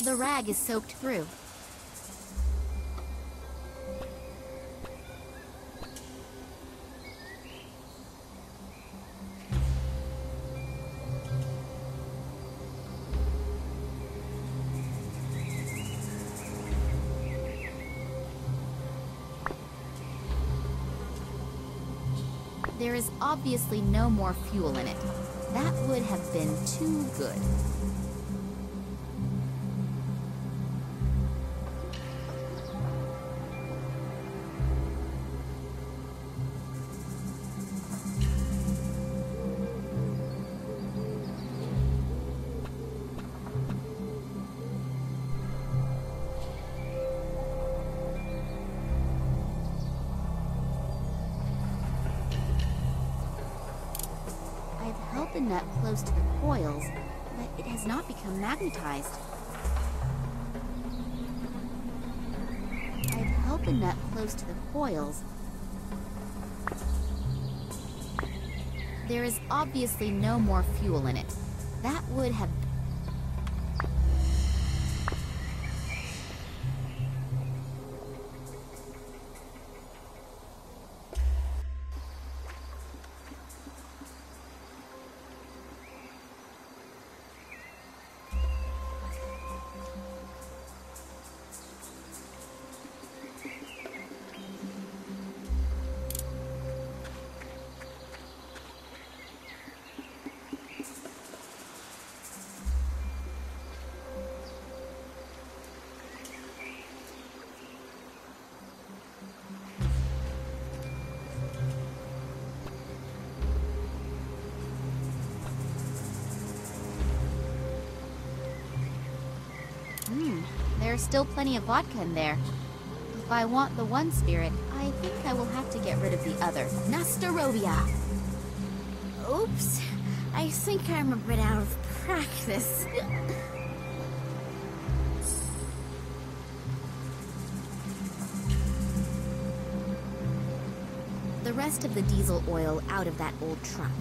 The rag is soaked through. There is obviously no more fuel in it. That would have been too good. The nut close to the coils, but it has not become magnetized. I've held the nut close to the coils. There is obviously no more fuel in it. That would have... There's still plenty of vodka in there. If I want the one spirit, I think I will have to get rid of the other. Nastarovia! Oops. I think I'm a bit out of practice. The rest of the diesel oil out of that old truck.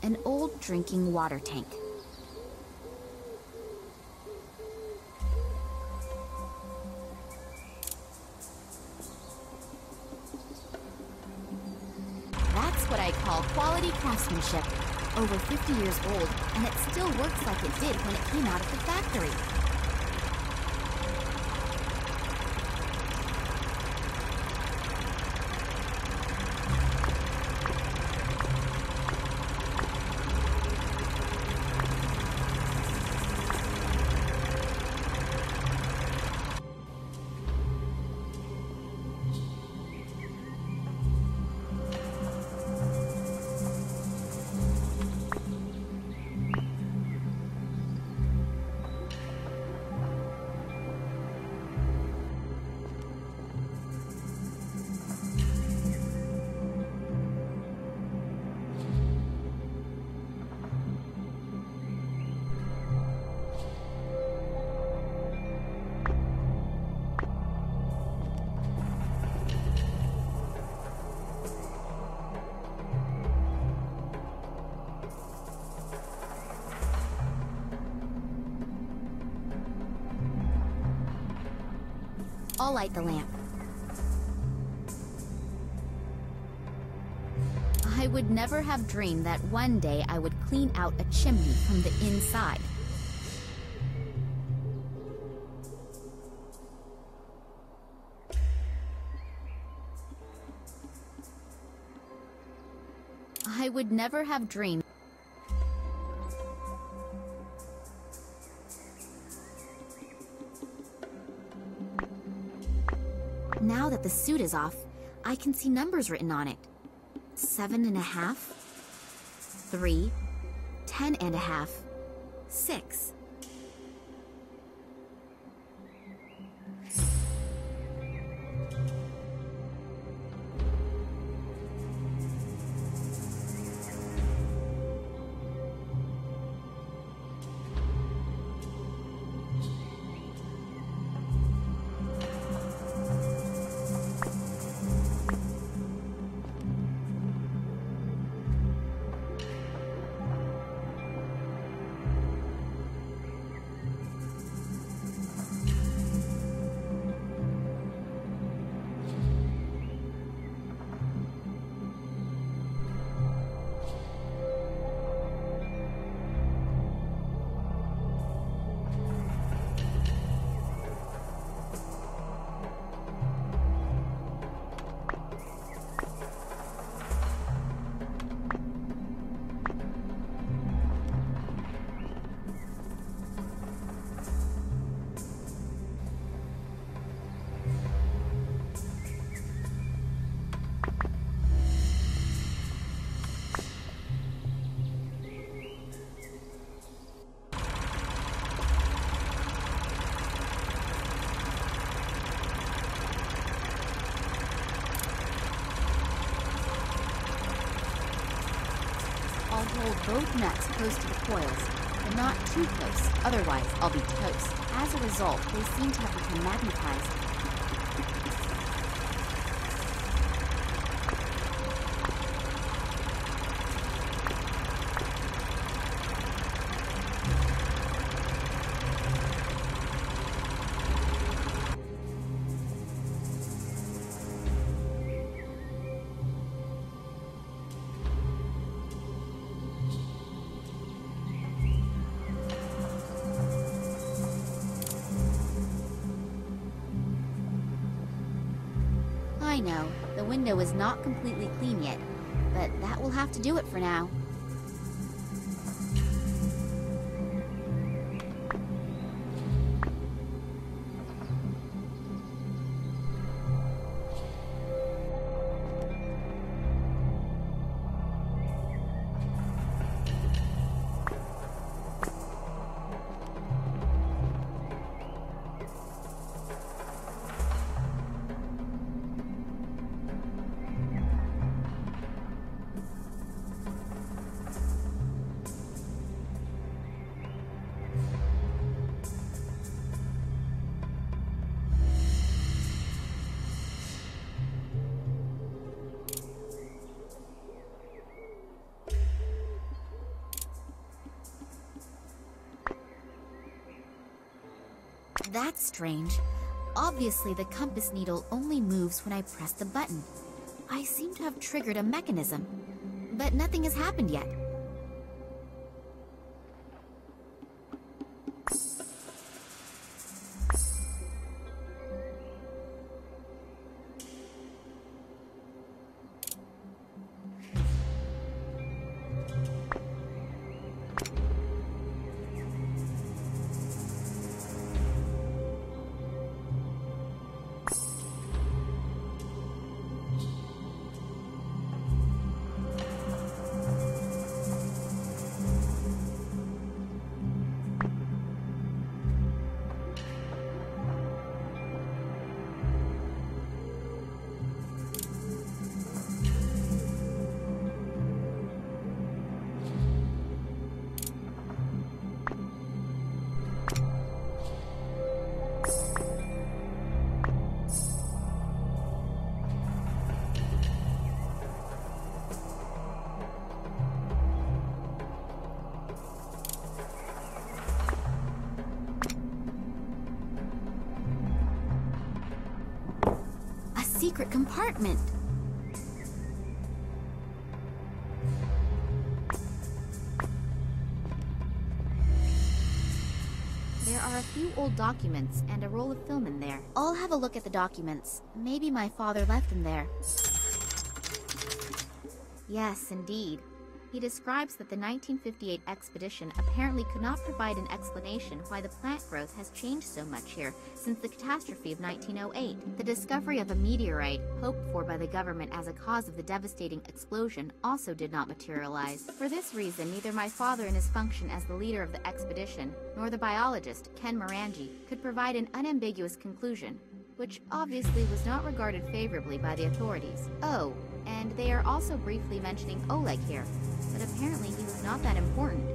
An old drinking water tank. That's what I call quality craftsmanship. Over 50 years old, and it still works like it did when it came out of the factory. I'll light the lamp. I would never have dreamed that one day I would clean out a chimney from the inside. I would never have dreamed. Now that the suit is off, I can see numbers written on it. 7.5, 3, 10.5, 6. I'll hold both nuts close to the coils, but not too close, otherwise I'll be toast. As a result, they seem to have become magnetized. I know, the window is not completely clean yet, but that will have to do it for now. That's strange. Obviously, the compass needle only moves when I press the button. I seem to have triggered a mechanism, but nothing has happened yet. Secret compartment. There are a few old documents and a roll of film in there. I'll have a look at the documents. Maybe my father left them there. Yes, indeed. He describes that the 1958 expedition apparently could not provide an explanation why the plant growth has changed so much here since the catastrophe of 1908. The discovery of a meteorite, hoped for by the government as a cause of the devastating explosion, also did not materialize. For this reason, neither my father in his function as the leader of the expedition, nor the biologist, Ken Morangi, could provide an unambiguous conclusion, which obviously was not regarded favorably by the authorities. Oh, and they are also briefly mentioning Oleg here, but apparently he was not that important.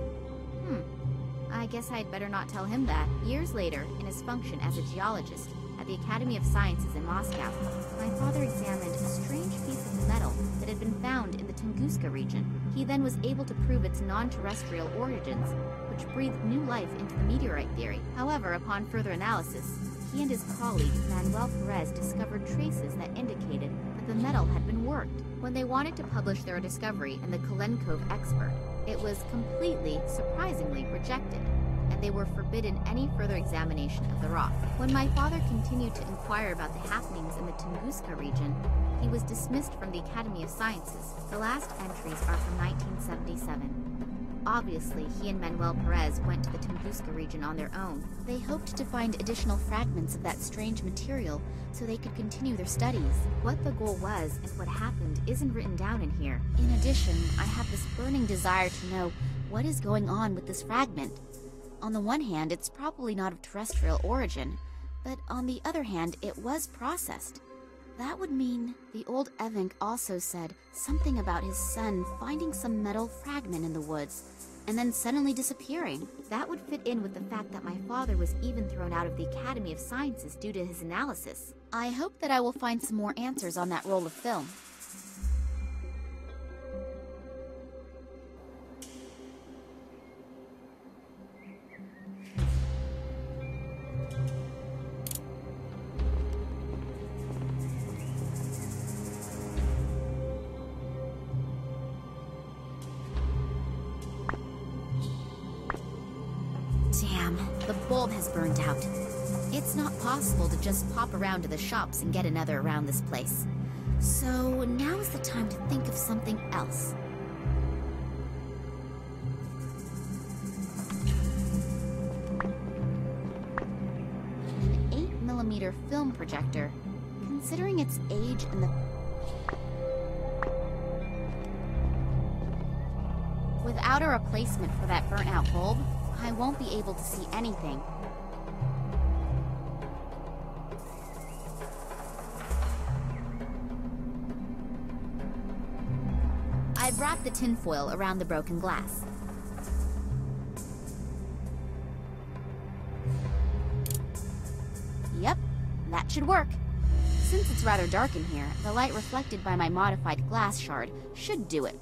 I guess I'd better not tell him that. Years later, in his function as a geologist at the Academy of Sciences in Moscow, my father examined a strange piece of metal that had been found in the Tunguska region. He then was able to prove its non-terrestrial origins, which breathed new life into the meteorite theory. However, upon further analysis, he and his colleague, Manuel Perez, discovered traces that indicated that the metal had been worked. When they wanted to publish their discovery in the Kolenkov Expert, it was completely, surprisingly, rejected, and they were forbidden any further examination of the rock. When my father continued to inquire about the happenings in the Tunguska region, he was dismissed from the Academy of Sciences. The last entries are from 1977. Obviously, he and Manuel Perez went to the Tunguska region on their own. They hoped to find additional fragments of that strange material so they could continue their studies. What the goal was and what happened isn't written down in here. In addition, I have this burning desire to know what is going on with this fragment. On the one hand, it's probably not of terrestrial origin, but on the other hand, it was processed. That would mean the old Evank also said something about his son finding some metal fragment in the woods and then suddenly disappearing. That would fit in with the fact that my father was even thrown out of the Academy of Sciences due to his analysis. I hope that I will find some more answers on that roll of film. Damn, the bulb has burned out. It's not possible to just pop around to the shops and get another around this place. So now is the time to think of something else. An 8mm film projector. Considering its age and the... Without a replacement for that burnt-out bulb, I won't be able to see anything. I've wrapped the tinfoil around the broken glass. Yep, that should work. Since it's rather dark in here, the light reflected by my modified glass shard should do it.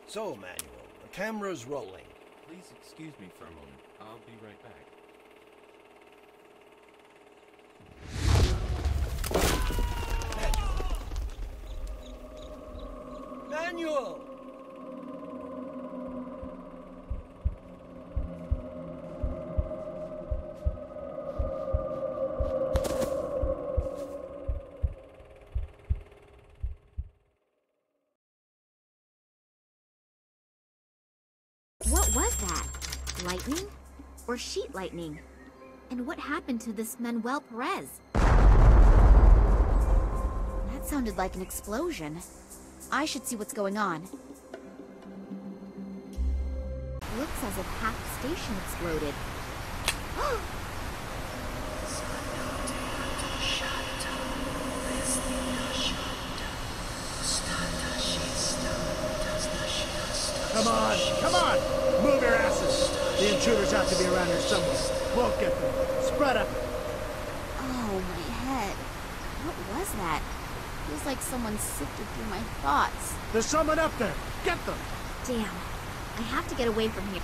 So, Manuel, the camera's rolling. Please excuse me for a moment. I'll be right back. Manuel! What was that? Lightning? Or sheet lightning? And what happened to this Manuel Perez? That sounded like an explosion. I should see what's going on. Looks as if half the station exploded. Come on, come on! Move your asses! The intruders have to be around here somewhere. We'll get them. Spread up! Oh, my head. What was that? Feels like someone sifted through my thoughts. There's someone up there! Get them! Damn. I have to get away from here.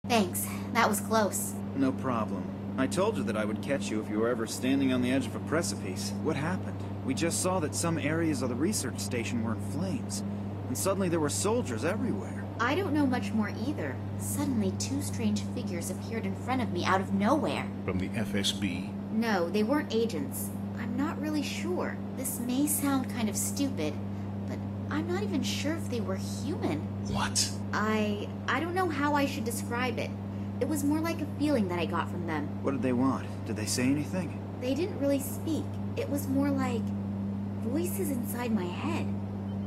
Thanks. That was close. No problem. I told you that I would catch you if you were ever standing on the edge of a precipice. What happened? We just saw that some areas of the research station were in flames, and suddenly there were soldiers everywhere. I don't know much more either. Suddenly, two strange figures appeared in front of me out of nowhere. From the FSB? No, they weren't agents. I'm not really sure. This may sound kind of stupid, but I'm not even sure if they were human. What? I don't know how I should describe it. It was more like a feeling that I got from them. What did they want? Did they say anything? They didn't really speak. It was more like voices inside my head.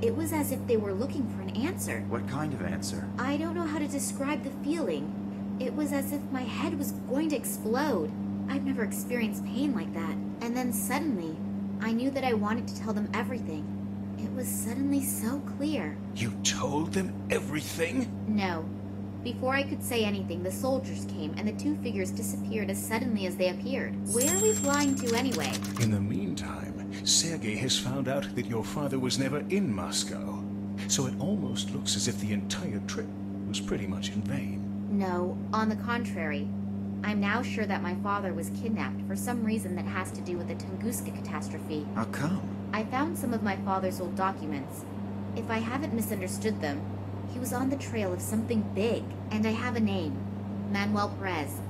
It was as if they were looking for an answer. What kind of answer? I don't know how to describe the feeling. It was as if my head was going to explode. I've never experienced pain like that. And then suddenly, I knew that I wanted to tell them everything. It was suddenly so clear. You told them everything? No. Before I could say anything, the soldiers came, and the two figures disappeared as suddenly as they appeared. Where are we flying to anyway? In the meantime, Sergei has found out that your father was never in Moscow. So it almost looks as if the entire trip was pretty much in vain. No, on the contrary. I'm now sure that my father was kidnapped for some reason that has to do with the Tunguska catastrophe. How come? I found some of my father's old documents. If I haven't misunderstood them, he was on the trail of something big, and I have a name. Manuel Perez.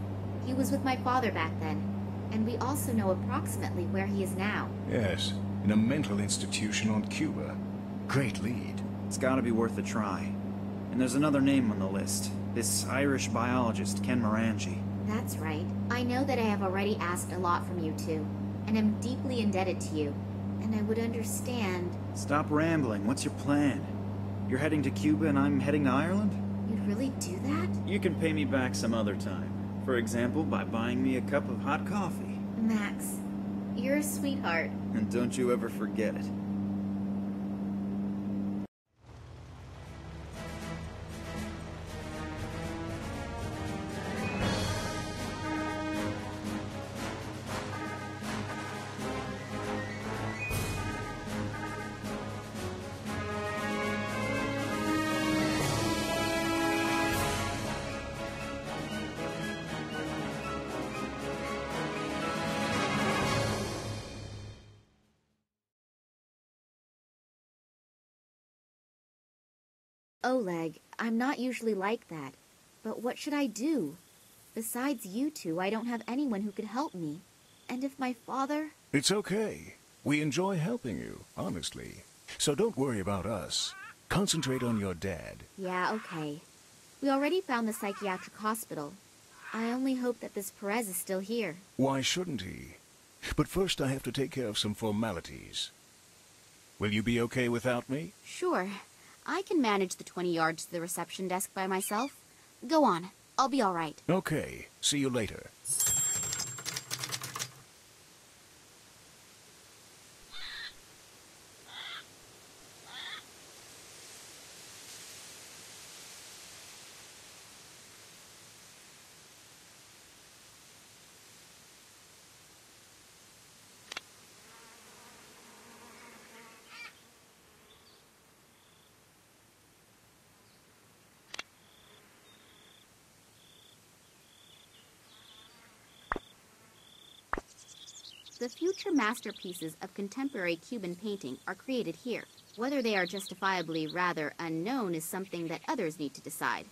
He was with my father back then, and we also know approximately where he is now. Yes, in a mental institution on Cuba. Great lead. It's gotta be worth a try. And there's another name on the list. This Irish biologist, Ken Morangi. That's right. I know that I have already asked a lot from you two, and am deeply indebted to you. And I would understand... Stop rambling. What's your plan? You're heading to Cuba and I'm heading to Ireland? You'd really do that? You can pay me back some other time. For example, by buying me a cup of hot coffee. Max, you're a sweetheart. And don't you ever forget it. Oleg, I'm not usually like that. But what should I do? Besides you two, I don't have anyone who could help me. And if my father... It's okay. We enjoy helping you, honestly. So don't worry about us. Concentrate on your dad. Yeah, okay. We already found the psychiatric hospital. I only hope that this Perez is still here. Why shouldn't he? But first I have to take care of some formalities. Will you be okay without me? Sure. I can manage the 20 yards to the reception desk by myself. Go on. I'll be all right. Okay. See you later. The future masterpieces of contemporary Cuban painting are created here. Whether they are justifiably rather unknown is something that others need to decide.